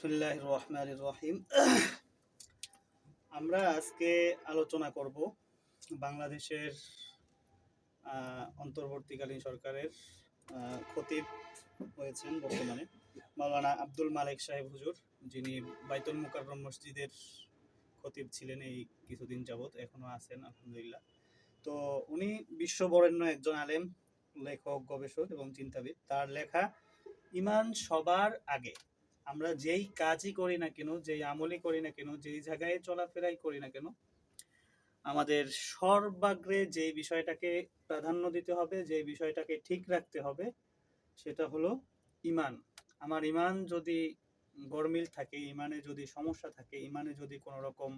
বিসমিল্লাহির রহমানির রহিম। আমরা আজকে আলোচনা করব বাংলাদেশের অন্তর্বর্তীকালীন সরকারের খতিব হয়েছেন বর্তমানে মাওলানা আব্দুল মালেক সাহেব হুজুর, যিনি বাইতুল মুকাররম মসজিদের খতিব ছিলেন এই কিছুদিন যাবৎ, এখনো আছেন আলহামদুলিল্লাহ। তো উনি বিশ্ববরেণ্য একজন আলেম, লেখক, গবেষক এবং চিন্তাবিদ। তার লেখা ইমান সবার আগে। আমরা যেই কাজই করি না কেন, যেই আমলই করি না কেন, যেই জায়গায় চলাফেরাই করি না কেন, আমাদের সর্বাগ্রে যে বিষয়টাকে প্রাধান্য দিতে হবে, যে বিষয়টাকে ঠিক রাখতে হবে, সেটা হলো ইমান। আমার ইমান যদি গরমিল থাকে, ইমানে যদি সমস্যা থাকে, ইমানে যদি কোনো রকম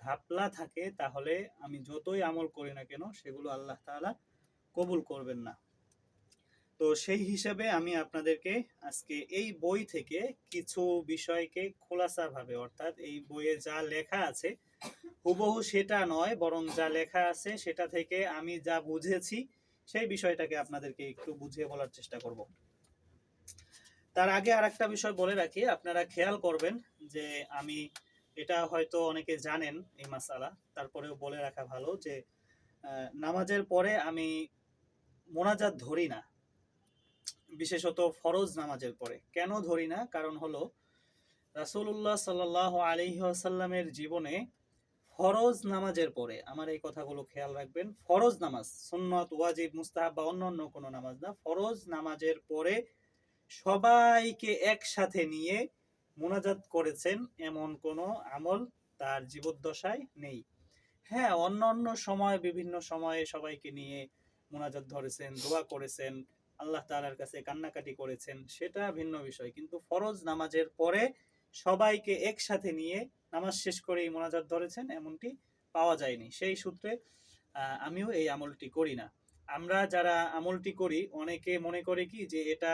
ঘাপলা থাকে, তাহলে আমি যতই আমল করি না কেন সেগুলো আল্লাহ তাআলা কবুল করবেন না। তো সেই হিসাবে আমি আপনাদেরকে আজকে এই বই থেকে কিছু বিষয়কে খোলাসাভাবে, অর্থাৎ এই বইয়ে যা লেখা আছে হুবহু সেটা নয়, বরং যা লেখা আছে সেটা থেকে আমি যা বুঝেছি সেই বিষয়টাকে আপনাদেরকে একটু বুঝিয়ে বলার চেষ্টা করব। তার আগে আর একটা বিষয় বলে রাখি, আপনারা খেয়াল করবেন যে আমি, এটা হয়তো অনেকে জানেন এই মাসালা, তারপরেও বলে রাখা ভালো যে নামাজের পরে আমি মোনাজাত ধরি না, বিশেষত ফরজ নামাজের পরে। কেন ধরি না? কারণ হলো রাসূলুল্লাহ সাল্লাল্লাহু আলাইহি ওয়াসাল্লামের জীবনে ফরজ নামাজের পরে, আমার এই কথাগুলো খেয়াল রাখবেন, ফরজ নামাজ, সুন্নত, ওয়াজিব, মুস্তাহাব বা অন্যান্য কোনো নামাজ না, ফরজ নামাজের পরে সবাইকে একসাথে নিয়ে মুনাজাত করেছেন এমন কোনো আমল তার জীবদ্দশায় নেই। হ্যাঁ, অন্য অন্য সময়, বিভিন্ন সময়ে সবাইকে নিয়ে মুনাজাত ধরেছেন, দোয়া করেছেন, আল্লাহ তাআলার কাছে কান্নাকাটি করেছেন, সেটা ভিন্ন বিষয়। কিন্তু ফরজ নামাজের পরে সবাইকে একসাথে নিয়ে নামাজ শেষ করেই মুনাজাত ধরেছেন এমনটি পাওয়া যায়নি। সেই সূত্রে আমিও এই আমলটি করি না। আমরা যারা আমলটি করি, অনেকে মনে করে কি যে এটা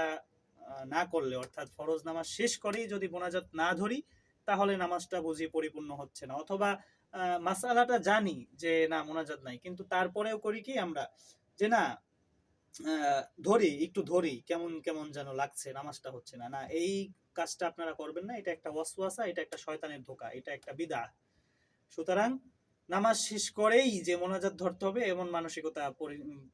না করলে, অর্থাৎ ফরজ নামাজ শেষ করেই যদি মোনাজাত না ধরি তাহলে নামাজটা বুঝি পরিপূর্ণ হচ্ছে না, অথবা মাসালাটা জানি যে না মোনাজাত নাই, কিন্তু তারপরেও করি কি আমরা, যে না ধরি, একটু ধরি, কেমন কেমন যেন লাগছে, নামাজটা হচ্ছে না। না, এই কাজটা আপনারা করবেন না, এটা একটা ওয়াসওয়াসা, এটা একটা শয়তানের ধোঁকা, এটা একটা বিদআত। সুতরাং নামাজ শেষ করেই যে মোনাজাত ধরতে হবে এমন মানসিকতা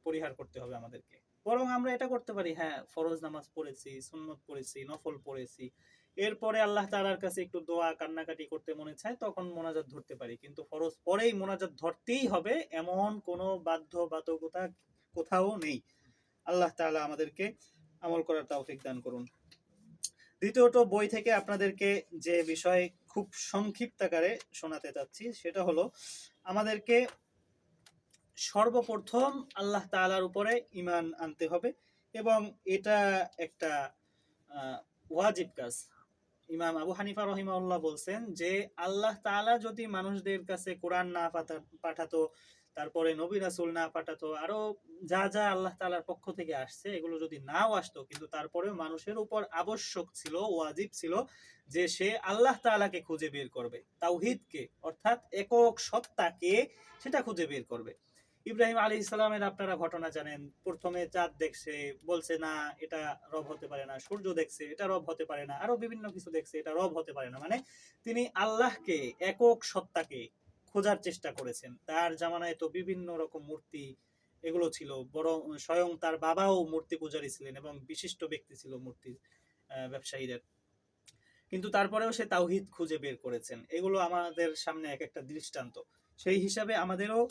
পরিহার করতে হবে আমাদেরকে। বরং আমরা এটা করতে পারি, হ্যাঁ ফরজ নামাজ পড়েছি, সুন্নত পড়েছি, নফল পড়েছি, এরপরে আল্লাহ তাআলার কাছে একটু দোয়া কান্নাকাটি করতে মনে চায়, তখন মোনাজাত ধরতে পারি। কিন্তু ফরজ পরেই মোনাজাত ধরতেই হবে এমন কোনো বাধ্যবাধকতা কোথাও নেই। আল্লাহ তাআলা আমাদেরকে আমল করার তৌফিক দান করুন। দ্বিতীয়ত, বই থেকে আপনাদেরকে যে বিষয় খুব সংক্ষিপ্ত আকারে শোনাতে চাচ্ছি সেটা হলো, আমাদেরকে সর্বপ্রথম আল্লাহ তাআলার উপরে ঈমান আনতে হবে, এবং এটা একটা ওয়াজিব কাজ। ইমাম আবু হানিফা রহিমাহুল্লাহ বলছেন যে আল্লাহ তাআলা যদি মানুষদের কাছে কোরআন না পাঠাতো, তারপরে নবী রাসূল না পাঠাতো, আরো যা যা আল্লাহ তাআলার পক্ষ থেকে আসছে এগুলো যদি নাও আসতো, কিন্তু তারপরেও মানুষের উপর আবশ্যক ছিল, ওয়াজিব ছিল যে সে আল্লাহ তাআলাকে খুঁজে বের করবে, তাওহীদকে, অর্থাৎ একক সত্তাকে সেটা খুঁজে বের করবে। ইব্রাহিম আলাইহিস সালামের আপনারা ঘটনা জানেন, প্রথমে চাঁদ দেখছে, বলছে না এটা রব হতে পারে না, সূর্য দেখছে এটা রব হতে পারে না, আরো বিভিন্ন কিছু দেখছে এটা রব হতে পারে না, মানে তিনি আল্লাহকে, একক সত্তাকে খোঁজার চেষ্টা করেছেন। তার জামানায় তো বিভিন্ন রকম মূর্তি এগুলো ছিল, বরং স্বয়ং তার বাবাও মূর্তি পূজারী ছিলেন এবং বিশিষ্ট ব্যক্তি ছিল মূর্তি ব্যবসায়ীদের, কিন্তু তারপরেও সে তাওহীদ খুঁজে বের করেছেন। এগুলো আমাদের সামনে এক একটা দৃষ্টান্ত। সেই হিসাবে আমাদেরও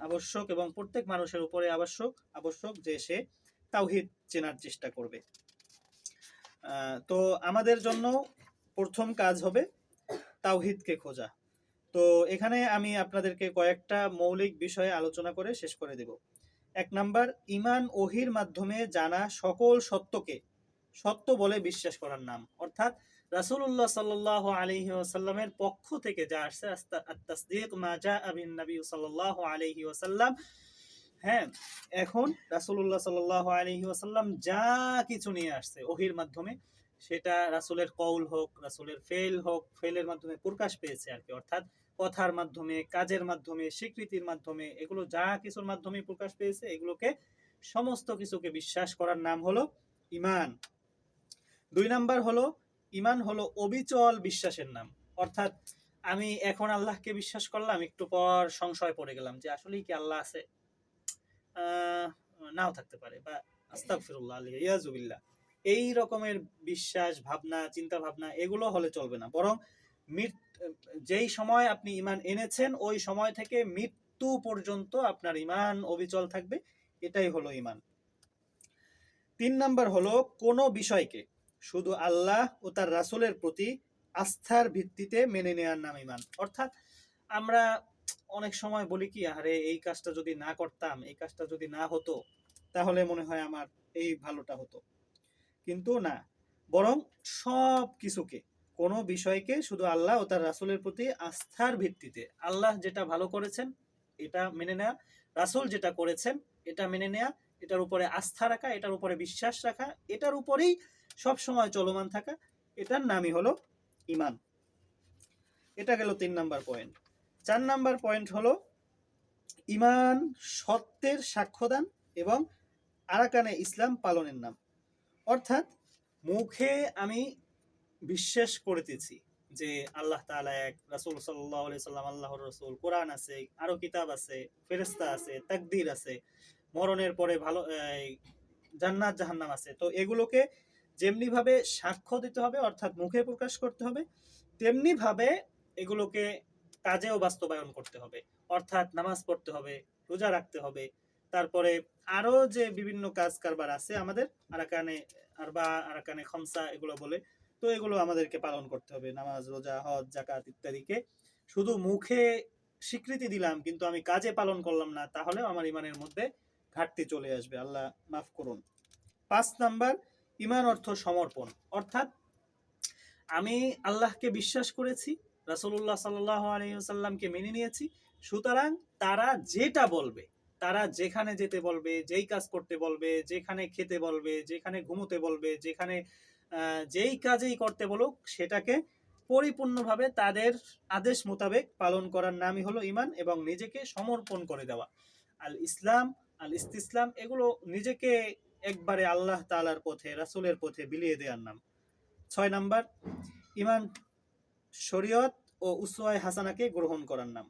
আবশ্যক, এবং প্রত্যেক মানুষের উপরে আবশ্যক যে সে তাওহীদ চেনার চেষ্টা করবে। তো আমাদের জন্য প্রথম কাজ হবে তাওহীদকে খোঁজা। তো এখানে আমি আপনাদেরকে কয়েকটা মৌলিক বিষয়ে আলোচনা করে শেষ করে দেব। 1 নাম্বার, ঈমান ওহীর মাধ্যমে জানা সকল সত্যকে সত্য বলে বিশ্বাস করার নাম, অর্থাৎ রাসূলুল্লাহ সাল্লাল্লাহু আলাইহি ওয়াসাল্লামের পক্ষ থেকে যা আসছে, আত-তাসদীক মা জাআ বিন নবী সাল্লাল্লাহু আলাইহি ওয়াসাল্লাম। হ্যাঁ, এখন রাসূলুল্লাহ সাল্লাল্লাহু আলাইহি ওয়াসাল্লাম যা কিছু নিয়ে আসছে ওহীর মাধ্যমে, সেটা রাসূলের কওল হোক, রাসূলের ফেল হোক, ফেলের মাধ্যমে প্রকাশ পেয়েছে আর কি, অর্থাৎ কথার মাধ্যমে, কাজের মাধ্যমে, স্বীকৃতির মাধ্যমে, এগুলো যা কিছুর মাধ্যমে প্রকাশ পেয়েছে, এগুলোকে সমস্ত কিছুকে বিশ্বাস করার নাম হলো ঈমান। 2 নাম্বার হলো ইমান হলো অবিচল বিশ্বাসের নাম। অর্থাৎ আমি এখন আল্লাহকে বিশ্বাস করলাম, একটু পর সংশয় পড়ে গেলাম যে আসলেই কি আল্লাহ আছে, আহ, নাও থাকতে পারে, বা আস্তাগফিরুল্লাহ ইয়াজুবিল্লাহ, এই রকমের বিশ্বাস ভাবনা চিন্তা ভাবনা এগুলো হলে চলবে না। বরং যেই সময় আপনি ইমান এনেছেন ওই সময় থেকে মৃত্যু পর্যন্ত আপনার ইমান অবিচল থাকবে, এটাই হলো ইমান। 3 নাম্বার হলো কোনো বিষয়কে শুধু আল্লাহ ও তার রাসূলের প্রতি আস্থার ভিত্তিতে মেনে নেওয়ার নাম ইমান। অর্থাৎ আমরা অনেক সময় বলি কি, আরে এই কাজটা যদি না করতাম, এই কাজটা যদি না হতো, তাহলে মনে হয় আমার এই ভালোটা হতো। কিন্তু না, বরং সব কিছুকে, কোনো বিষয়কে শুধু আল্লাহ ও তার রাসূলের প্রতি আস্থার ভিত্তিতে, আল্লাহ যেটা ভালো করেছেন এটা মেনে নেওয়া, রাসূল যেটা করেছেন এটা মেনে নেওয়া, এটার উপরে আস্থা রাখা, এটার উপরে বিশ্বাস রাখা, এটার উপরেই সব সময় চলমান থাকা, এটার নামই হলো ইমান। এটা গেল 3 নাম্বার পয়েন্ট। 4 নাম্বার পয়েন্ট হলো ইমান সত্যের সাক্ষ্যদান এবং আরাকানে ইসলাম পালনের নাম। অর্থাৎ মুখে আমি বিশ্বাস করতেছি যে আল্লাহ তাআলা এক, রাসূল সাল্লাল্লাহু আলাইহি সাল্লাম আল্লাহর রাসূল, কোরআন আছে, আরো কিতাব আছে, ফেরেশতা আছে, তাকদীর আছে, মরণের পরে ভালো জান্নাত জাহান্নাম আছে। তো এগুলোকে যেমনি ভাবে সাক্ষ্য দিতে হবে, অর্থাৎ মুখে প্রকাশ করতে হবে, তেমনি ভাবে এগুলোকে কাজেও বাস্তবায়ন করতে হবে। অর্থাৎ নামাজ পড়তে হবে, রোজা রাখতে হবে, তারপরে আরো যে বিভিন্ন কাজ কারবার আছে আমাদের, আরাকানে আরবা, আরাকানে খমসা এগুলো বলে, তো এগুলো আমাদেরকে পালন করতে হবে। নামাজ, রোজা, হজ, যাকাত ইত্যাদিকে শুধু মুখে স্বীকৃতি দিলাম কিন্তু আমি কাজে পালন করলাম না, তাহলেও আমার ইমানের মধ্যে ঘাটতি চলে আসবে, আল্লাহ মাফ করুন। 5 নাম্বার, ইমান অর্থ সমর্পণ। অর্থাৎ আমি আল্লাহকে বিশ্বাস করেছি, রাসূলুল্লাহ সাল্লাল্লাহু আলাইহি ওয়াসাল্লামকে মেনে নিয়েছি, সুতরাং তারা যেটা বলবে, তারা যেখানে যেতে বলবে, যেই কাজ করতে বলবে, যেখানে খেতে বলবে, যেখানে ঘুমোতে বলবে, যেখানে যেই কাজেই করতে বলুক, সেটাকে পরিপূর্ণভাবে তাদের আদেশ মোতাবেক পালন করার নামই হলো ইমান এবং নিজেকে সমর্পণ করে দেওয়া। আল ইসলাম, আল ইস্তিসলাম, এগুলো নিজেকে একবারে আল্লাহ তাআলার পথে, রাসূলের পথে বিলিয়ে দেওয়ার নাম। 6 নাম্বার, ইমান শরীয়ত ও উসওয়ায়ে হাসানাকে গ্রহণ করার নাম।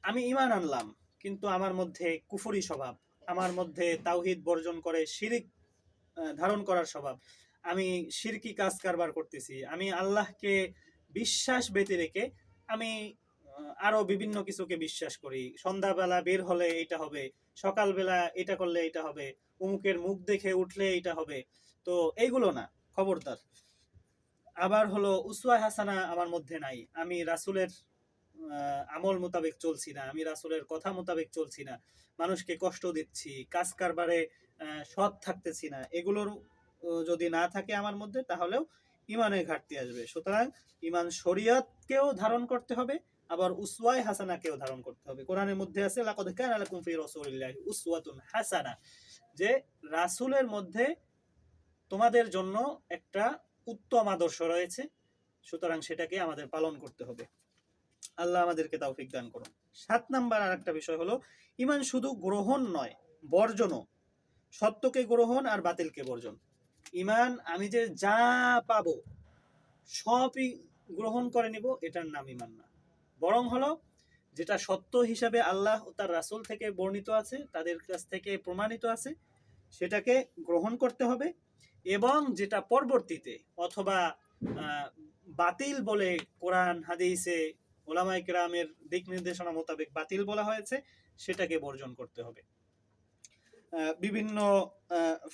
আমি ইমান আনলাম কিন্তু আমার মধ্যে কুফরি স্বভাব, আমার মধ্যে তাওহীদ বর্জন করে শিরিক ধারণ করার স্বভাব, আমি শিরকি কাজ কারবার করতেছি, আমি আল্লাহকে বিশ্বাস ব্যতি রেখে আমি আরো বিভিন্ন কিছুকে বিশ্বাস করি, সন্ধ্যাবেলা বের হলে এটা হবে, সকালবেলা এটা করলে এটা হবে, অমুকের মুখ দেখে উঠলে এটা হবে, তো এইগুলো না, খবরদার। আবার হলো উসওয়ায়ে হাসানা আমার মধ্যে নাই, আমি রাসূলের আমল মোতাবেক চলছি না, আমি রাসূলের কথা মোতাবেক চলছি না, মানুষকে কষ্ট দিচ্ছি, কাজ কারবারে সৎ থাকতেছি না, এগুলোর যদি না থাকে আমার মধ্যে, তাহলেও ইমানের ঘাটতি আসবে। সুতরাং ইমান শরীয়তকেও ধারণ করতে হবে, আবার উসওয়ায়ে হাসানাকেও ধারণ করতে হবে। কোরআনের মধ্যে আছে লাকাদ কানা লাকুম ফি রাসূলিল্লাহি উসওয়াতুন হাসানা, যে রাসূলের মধ্যে তোমাদের জন্য একটা উত্তম আদর্শ রয়েছে, সুতরাং সেটাকে আমাদের পালন করতে হবে। আল্লাহ আমাদেরকে তৌফিক দান করুন। 7 নাম্বার আর একটা বিষয় হলো ইমান শুধু গ্রহণ নয়, বর্জনও। সত্যকে গ্রহণ আর বাতিলকে বর্জন। ইমান আমি যে যা পাবো সবই গ্রহণ করে নিব, এটার নাম ইমান না। বরং হলো যেটা সত্য হিসাবে আল্লাহ ও তার রাসূল থেকে বর্ণিত আছে, তাদের কাছ থেকে প্রমাণিত আছে, সেটাকে গ্রহণ করতে হবে, এবং যেটা পরবর্তীতে অথবা বাতিল বলে কোরআন হাদিসে ওলামায়ে কেরামের দিক নির্দেশনা মোতাবেক বাতিল বলা হয়েছে, সেটাকে বর্জন করতে হবে। বিভিন্ন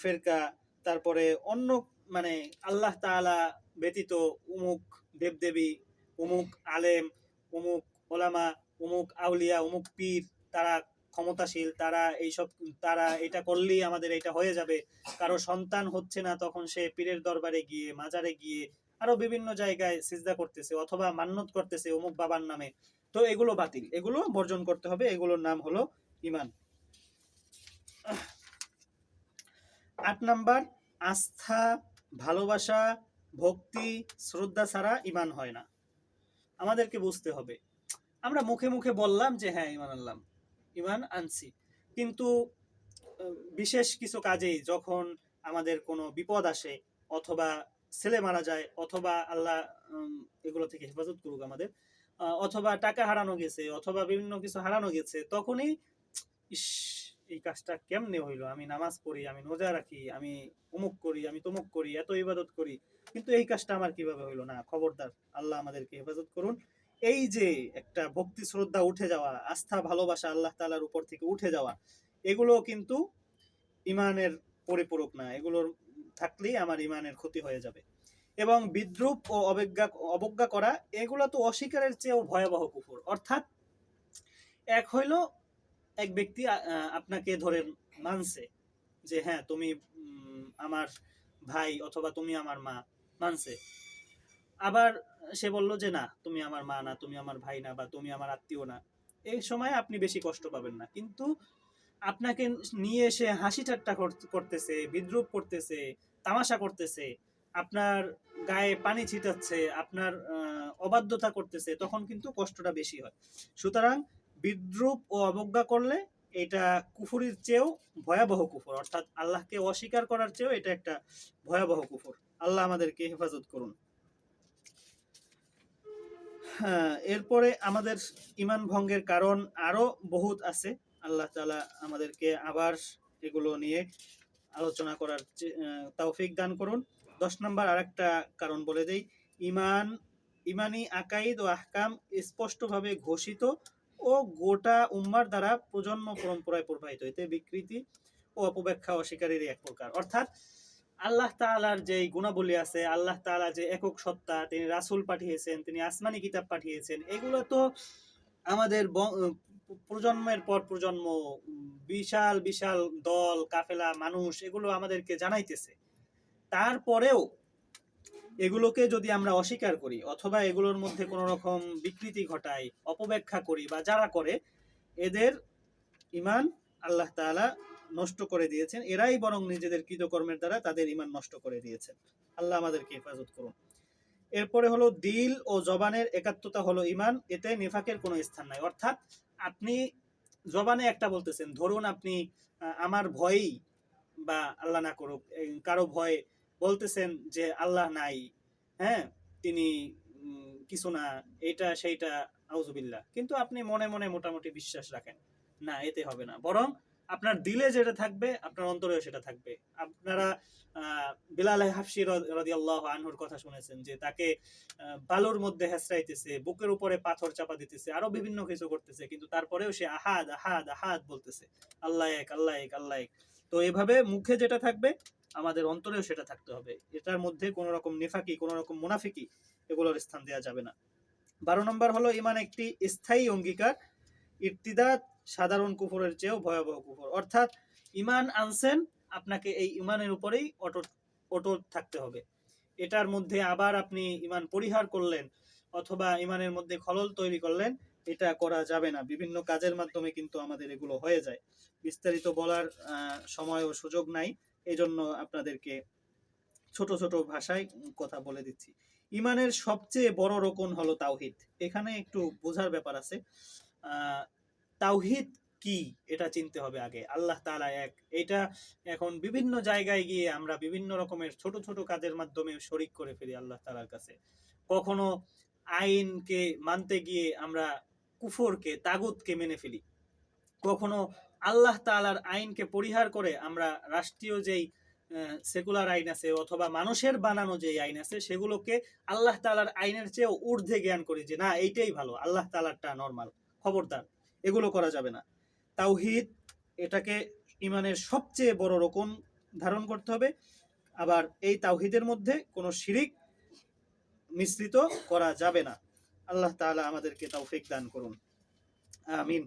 ফেরকা, তারপরে অন্য মানে আল্লাহ তাআলা ব্যতীত অমুক দেবদেবী, অমুক আলেম, অমুক ওলামা, অমুক আউলিয়া, অমুক পীর, তারা ক্ষমতাশীল, তারা এইসব, তারা এটা করলেই আমাদের এটা হয়ে যাবে, কারো সন্তান হচ্ছে না তখন সে পীরের দরবারে গিয়ে, মাজারে গিয়ে, আরো বিভিন্ন জায়গায় সিজদা করতেছে অথবা মান্নত করতেছে অমুক বাবার নামে, তো এগুলো বাতিল, এগুলো বর্জন করতে হবে, এগুলোর নাম হলো ইমান। 8 নাম্বার, আস্থা, ভালোবাসা, ভক্তি, শ্রদ্ধা ছাড়া ইমান হয় না। আমাদেরকে বুঝতে হবে, আমরা মুখে মুখে বললাম যে হ্যাঁ ইমান আনলাম, ইমান আনছি, কিন্তু বিশেষ কিছু কাজেই যখন আমাদের কোনো বিপদ আসে অথবা ছেলে মারা যায়, অথবা আল্লাহ এগুলো থেকে হেফাজত করুক আমাদের, অথবা টাকা হারানো গেছে, অথবা বিভিন্ন কিছু হারানো গেছে, তখনই ইস, এই কাজটা কেমনে হইলো, আমি নামাজ পড়ি, আমি রোজা রাখি, আমি অমুক করি, আমি তমুক করি, এত ইবাদত করি, কিন্তু এই কাজটা আমার কিভাবে হইলো না। খবরদার, আল্লাহ আমাদেরকে হেফাজত করুন। এই যে একটা ভক্তি শ্রদ্ধা উঠে যাওয়া, আস্থা ভালোবাসা আল্লাহ তাআলার উপর থেকে উঠে যাওয়া, এগুলো কিন্তু ইমানের পরিপূরক না। এগুলোর থাকলেই আমার ইমানের ক্ষতি হয়ে যাবে। এবং বিদ্রুপ ও অবজ্ঞা করা, এগুলো তো অস্বীকারের চেয়েও ভয়াবহ কুফর। অর্থাৎ এক হইল এক ব্যক্তি আপনাকে ধরেন মানছে যে হ্যাঁ তুমি আমার ভাই, অথবা তুমি আমার মা, মানছে। আবার সে বলল যে না, তুমি আমার মা না, তুমি আমার ভাই না, বা তুমি আমার আত্মীয় না। এই সময় আপনি বেশি কষ্ট পাবেন না, কিন্তু আপনাকে নিয়ে এসে হাসি ঠাট্টা করতেছে, বিদ্রুপ করতেছে, তামাশা করতেছে, আপনার গায়ে পানি ছিটাচ্ছে, আপনার অবাধ্যতা করতেছে, তখন কিন্তু কষ্টটা বেশি হয়। সুতরাং বিদ্রুপ ও অবজ্ঞা করলে এটা কুফুরির চেয়েও ভয়াবহ কুফর, অর্থাৎ আল্লাহকে অস্বীকার করার চেয়েও এটা একটা ভয়াবহ কুফর। আল্লাহ আমাদেরকে হেফাজত করুন। হ্যাঁ, এরপরে আমাদের ইমান ভঙ্গের কারণ আরো বহুত আছে। আল্লাহ তাআলা আমাদেরকে আবার এগুলো নিয়ে আলোচনা করার তৌফিক দান করুন। 10 নম্বর আরেকটা কারণ বলে দেই, ইমানি আকাইদ ও আহকাম স্পষ্টভাবে ঘোষিত ও গোটা উম্মার দ্বারা প্রজন্ম পরম্পরায় প্রবাহিত, এতে বিকৃতি ও অপব্যাখ্যা অস্বীকারেরই এক প্রকার। অর্থাৎ আল্লাহ তাআলার যে গুণাবলী আছে, আল্লাহ তাআলা যে একক সত্তা, তিনি রাসূল পাঠিয়েছেন, তিনি আসমানি কিতাব পাঠিয়েছেন, এগুলো তো আমাদের প্রজন্মের পর প্রজন্ম, বিশাল বিশাল দল কাফেলা মানুষ এগুলো আমাদেরকে জানাইতেছে। তারপরেও এগুলোকে যদি আমরা অস্বীকার করি, অথবা এগুলোর মধ্যে কোনো রকম বিকৃতি ঘটাই, অপব্যাখ্যা করি, বা যারা করে, এদের ইমান আল্লাহ তাআলা নষ্ট করে দিয়েছেন। এরাই বরং নিজেদের কৃতকর্মের দ্বারা তাদের ইমান নষ্ট করে দিয়েছেন। আল্লাহ আমাদেরকে হেফাজত করুন। এরপরে হলো দিল ও জবানের একাত্মতা হলো ইমান, এতে নিফাকের কোনো স্থান নাই। অর্থাৎ আপনি জবানে একটা বলতেছেন, ধরুন আপনি আমার ভয়ই, বা আল্লাহ না করুক কারো ভয়ে বলতেছেন যে আল্লাহ নাই, হ্যাঁ তিনি কিছু না, এটা সেইটা, আউযুবিল্লাহ, কিন্তু আপনি মনে মনে মোটামুটি বিশ্বাস রাখেন না, এতে হবে না। বরং আপনার দিলে যেটা থাকবে আপনার অন্তরেও সেটা থাকবে। আপনারা বিলাল হাফসি রাদিয়াল্লাহু আনহুর কথা শুনেছেন, যে তাকে বালুর মধ্যে হেঁচড়াইতেছে, বুকের উপরে পাথর চাপা দিতেছে, আরো বিভিন্ন কিছু করতেছে, কিন্তু তারপরেও সে আহাদ আহাদ আহাদ বলতেছে, আল্লাহ এক আল্লাহ এক আল্লাহ এক। তো এভাবে মুখে যেটা থাকবে আমাদের অন্তরেও সেটা থাকতে হবে। এটার মধ্যে কোনো রকম নিফাকি, কোনো রকম মুনাফিকি এগুলোর স্থান দেওয়া যাবে না। 12 নম্বর হলো ইমান একটি স্থায়ী অঙ্গীকার, ইরতিদাদ সাধারণ কুফরের চেয়েও ভয়াবহ কুফর। অর্থাৎ ইমান আনছেন, আপনাকে এই ইমানের উপরেই অটল থাকতে হবে। এটার মধ্যে আবার আপনি ইমান পরিহার করলেন, অথবা ইমানের মধ্যে খলল তৈরি করলেন, এটা করা যাবে না। বিভিন্ন কাজের মাধ্যমে কিন্তু আমাদের এগুলো হয়ে যায়। বিস্তারিত বলার সময় ও সুযোগ নাই, এই জন্য আপনাদেরকে ছোট ছোট ভাষায় কথা বলে দিচ্ছি। ইমানের সবচেয়ে বড় রকম হলো তাওহিদ। এখানে একটু বোঝার ব্যাপার আছে। তাওহিদ কি এটা চিনতে হবে আগে। আল্লাহ তাআলা এক, এটা এখন বিভিন্ন জায়গায় গিয়ে আমরা বিভিন্ন রকমের ছোট ছোট কাজের মাধ্যমে শরিক করে ফেলি আল্লাহ তাআলার কাছে। কখনো আইনকে মানতে গিয়ে আমরা কুফরকে, তাগুতকে মেনে ফেলি। কখনো আল্লাহ তাআলার আইনকে পরিহার করে আমরা রাষ্ট্রীয় যেই সেকুলার আইন আছে, অথবা মানুষের বানানো যে আইন আছে, সেগুলোকে আল্লাহ তাআলার আইনের চেয়ে ঊর্ধ্বে জ্ঞান করি, যে না এইটাই ভালো, আল্লাহ তাআলারটা নরমাল। খবরদার, এগুলো করা যাবে না। তাওহীদ, এটাকে ইমানের সবচেয়ে বড় রকম ধারণ করতে হবে। আবার এই তাওহীদের মধ্যে কোনো শিরিক মিশ্রিত করা যাবে না। আল্লাহ তাআলা আমাদেরকে তৌফিক দান করুন, আমিন।